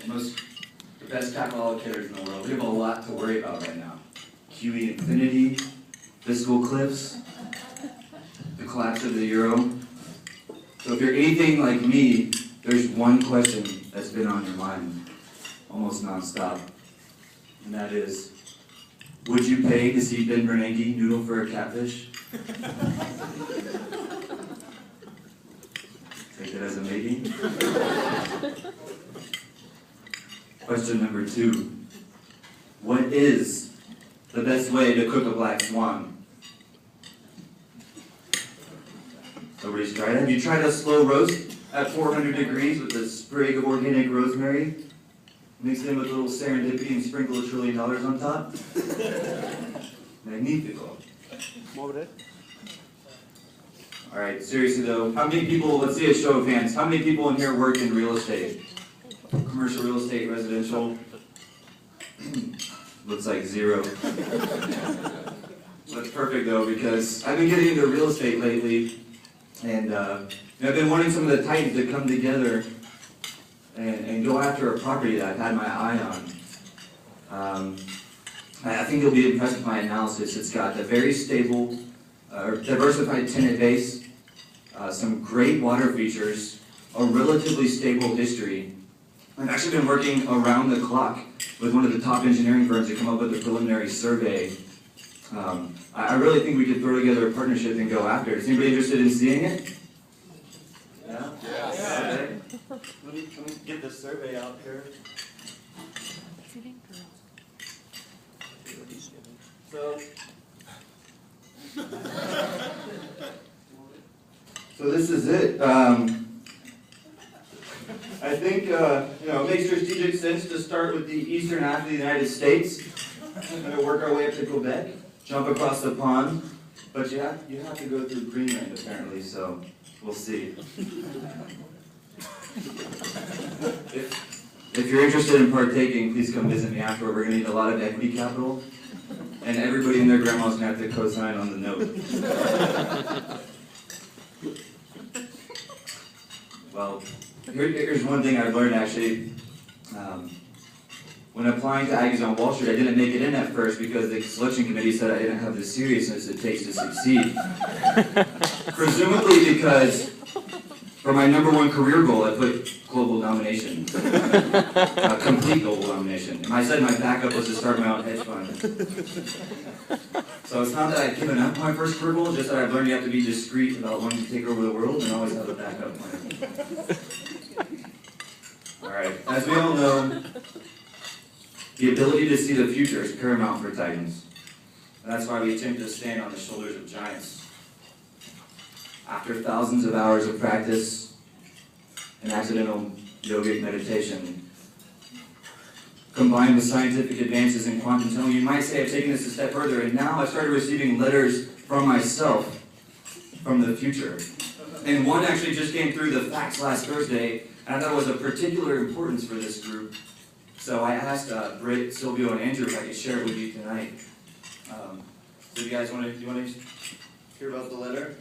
the best capital allocators in the world. We have a lot to worry about right now. QE infinity, fiscal cliffs, the collapse of the euro. So if you're anything like me, there's one question that's been on your mind almost nonstop, and that is, would you pay to see Ben Bernanke noodle for a catfish? Take it as a maybe. Question number 2. What is the best way to cook a black swan? Nobody's tried it. Have you tried a slow roast at 400 degrees with a sprig of organic rosemary? Mix it in with a little serendipity and sprinkle $1 trillion on top? Magnifico. Alright, seriously though, how many people, let's see a show of hands, how many people in here work in real estate? Commercial real estate, residential? Looks like 0. That's perfect though, because I've been getting into real estate lately, and I've been wanting some of the titans to come together and go after a property that I've had my eye on. I think you'll be impressed with my analysis. It's got a very stable, diversified tenant base, some great water features, a relatively stable history. I've actually been working around the clock with one of the top engineering firms to come up with a preliminary survey. I really think we could throw together a partnership and go after it. Is anybody interested in seeing it? Yeah? Yeah. Okay. Let me get the survey out here. So this is it. I think it makes strategic sense to start with the eastern half of the United States. We're going to work our way up to Quebec, jump across the pond, but you have to go through Greenland apparently. So we'll see. If you're interested in partaking, please come visit me afterward. We're going to need a lot of equity capital, and everybody and their grandma's going to have to co-sign on the note. Well, here's one thing I've learned actually. When applying to Aggies on Wall Street, I didn't make it in at first because the selection committee said I didn't have the seriousness it takes to succeed. Presumably because for my #1 career goal, I put global domination. Complete global domination. And I said my backup was to start my own hedge fund. So it's not that I've given up my first career goal, just that I've learned you have to be discreet about wanting to take over the world and always have a backup plan. Alright, as we all know, the ability to see the future is paramount for Titans. And that's why we attempt to stand on the shoulders of giants. After thousands of hours of practice and accidental yogic meditation, combined with scientific advances in quantum tunneling, you might say I've taken this a step further, and now I've started receiving letters from myself from the future. And one actually just came through the fax last Thursday, and I thought it was of particular importance for this group. So I asked Britt, Silvio, and Andrew if I could share it with you tonight. So you guys want to hear about the letter?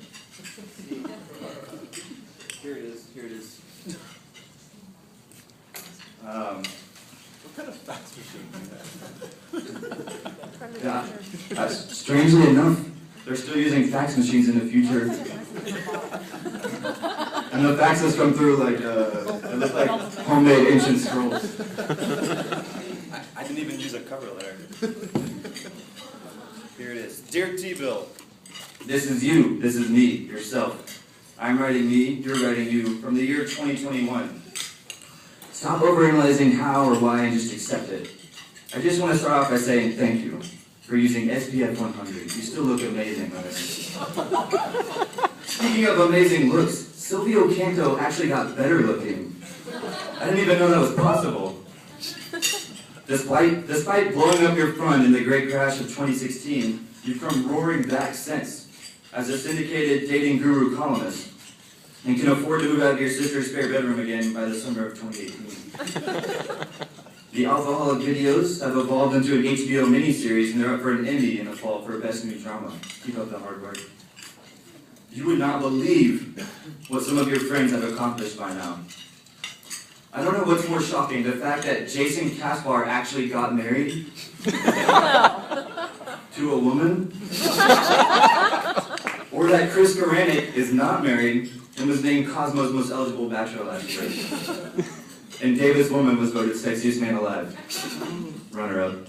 Here it is. What kind of fax machine do you have? Yeah, strangely enough, they're still using fax machines in the future. And the faxes come through like, they look like homemade ancient scrolls. I didn't even use a cover letter. Here it is. Dear T-Bill, this is you, this is me, yourself. I'm writing me, you're writing you, from the year 2021. Stop overanalyzing how or why and just accept it. I just want to start off by saying thank you for using SPF 100. You still look amazing on this. Speaking of amazing looks, Silvio Canto actually got better looking. I didn't even know that was possible. Despite blowing up your fund in the great crash of 2016, you've come roaring back since, as a syndicated dating guru columnist, and can afford to move out of your sister's spare bedroom again by the summer of 2018. The Alcoholic videos have evolved into an HBO miniseries, and they're up for an Emmy in the fall for Best New Drama. Keep up the hard work. You would not believe what some of your friends have accomplished by now. I don't know what's more shocking, the fact that Jason Kaspar actually got married to a woman, or that Chris Garanik is not married and was named Cosmo's most eligible bachelor last year. And Davis Woman was voted sexiest man alive. Runner-up.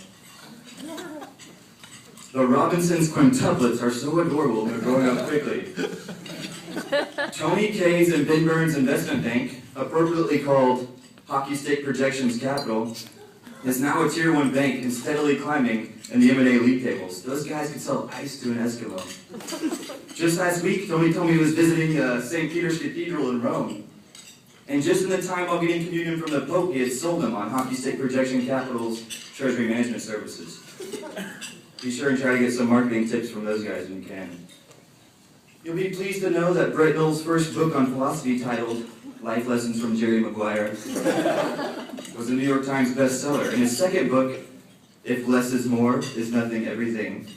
The Robinsons quintuplets are so adorable and they're growing up quickly. Tony Kaye's and Ben Burns Investment Bank, appropriately called Hockey Stick Projections Capital, is now a Tier 1 bank and steadily climbing in the M&A league tables. Those guys could sell ice to an Eskimo. Just last week, Tony told me he was visiting St. Peter's Cathedral in Rome. And just in the time while getting communion from the Pope, he had sold them on Hockey Stick Projection Capital's Treasury Management Services. Be sure and try to get some marketing tips from those guys when you can. You'll be pleased to know that Brett Knoll's first book on philosophy, titled Life Lessons from Jerry Maguire, was a New York Times bestseller. And his second book, If Less is More, Is Nothing Everything,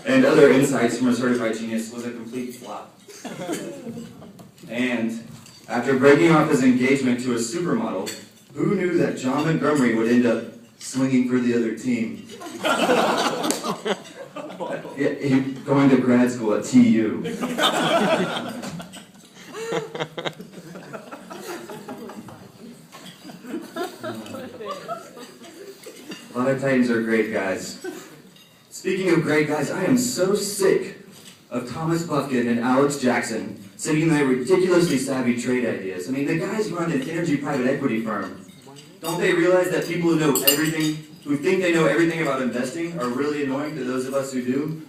and other insights from a certified genius, was a complete flop. And after breaking off his engagement to a supermodel, who knew that John Montgomery would end up swinging for the other team? Going to grad school at TU. A lot of Titans are great guys. Speaking of great guys, I am so sick of Thomas Buffkin and Alex Jackson sending their ridiculously savvy trade ideas. I mean, the guys run an energy private equity firm. Don't they realize that people who know everything, who think they know everything about investing, are really annoying to those of us who do?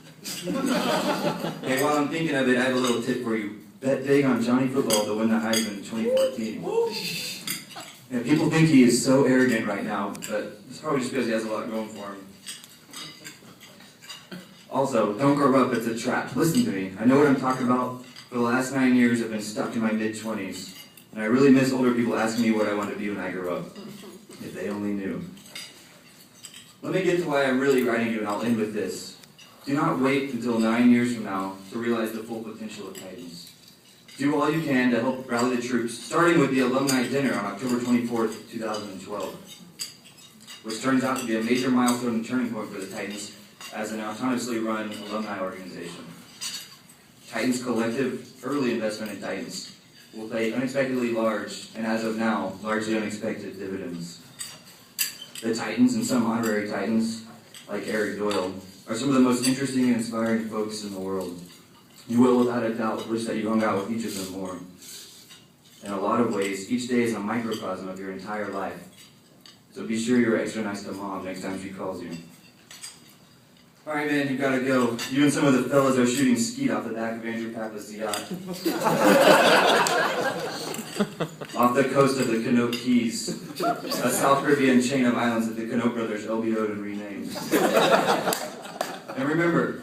Hey, while I'm thinking of it, I have a little tip for you. Bet big on Johnny Football to win the Heisman in 2014. Yeah, people think he is so arrogant right now, but it's probably just because he has a lot going for him. Also, don't grow up, it's a trap. Listen to me, I know what I'm talking about. For the last 9 years, I've been stuck in my mid-20s. And I really miss older people asking me what I want to be when I grow up. If they only knew. Let me get to why I'm really writing you, and I'll end with this. Do not wait until 9 years from now to realize the full potential of Titans. Do all you can to help rally the troops, starting with the alumni dinner on October 24th, 2012, which turns out to be a major milestone and turning point for the Titans as an autonomously run alumni organization. Titans Collective early investment in Titans will pay unexpectedly large, and as of now, largely unexpected dividends. The Titans and some honorary Titans, like Eric Doyle, are some of the most interesting and inspiring folks in the world. You will, without a doubt, wish that you hung out with each of them more. In a lot of ways, each day is a microcosm of your entire life. So be sure you're extra nice to Mom next time she calls you. Alright man, you gotta go. You and some of the fellas are shooting skeet off the back of Andrew Pappas' yacht. Off the coast of the Canoe Keys, a South Caribbean chain of islands that the Canoe brothers LBO'd and renamed. And remember,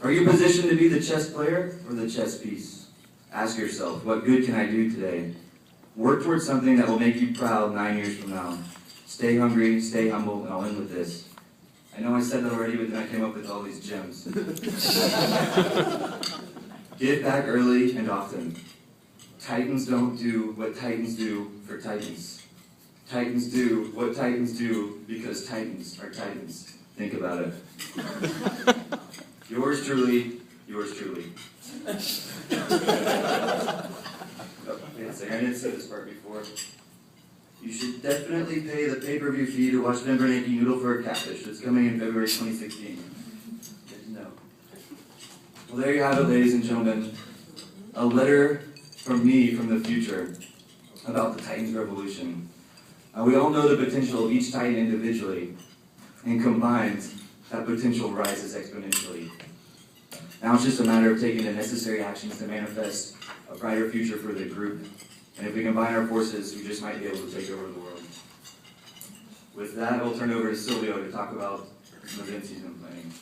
are you positioned to be the chess player or the chess piece? Ask yourself, what good can I do today? Work towards something that will make you proud 9 years from now. Stay hungry, stay humble, and I'll end with this. I know I said that already, but then I came up with all these gems. Give back early and often. Titans don't do what Titans do for Titans. Titans do what Titans do because Titans are Titans. Think about it. Yours truly, yours truly. Oh, yes, I didn't say this part before. You should definitely pay the pay-per-view fee to watch Ben Bernanke noodle for a catfish. It's coming in February 2016. Good to know. Well, there you have it, ladies and gentlemen. A letter from me from the future about the Titans Revolution. We all know the potential of each Titan individually, and combined, that potential rises exponentially. Now it's just a matter of taking the necessary actions to manifest a brighter future for the group. And if we combine our forces, we just might be able to take over the world. With that, I'll turn it over to Silvio to talk about some events he's been planning.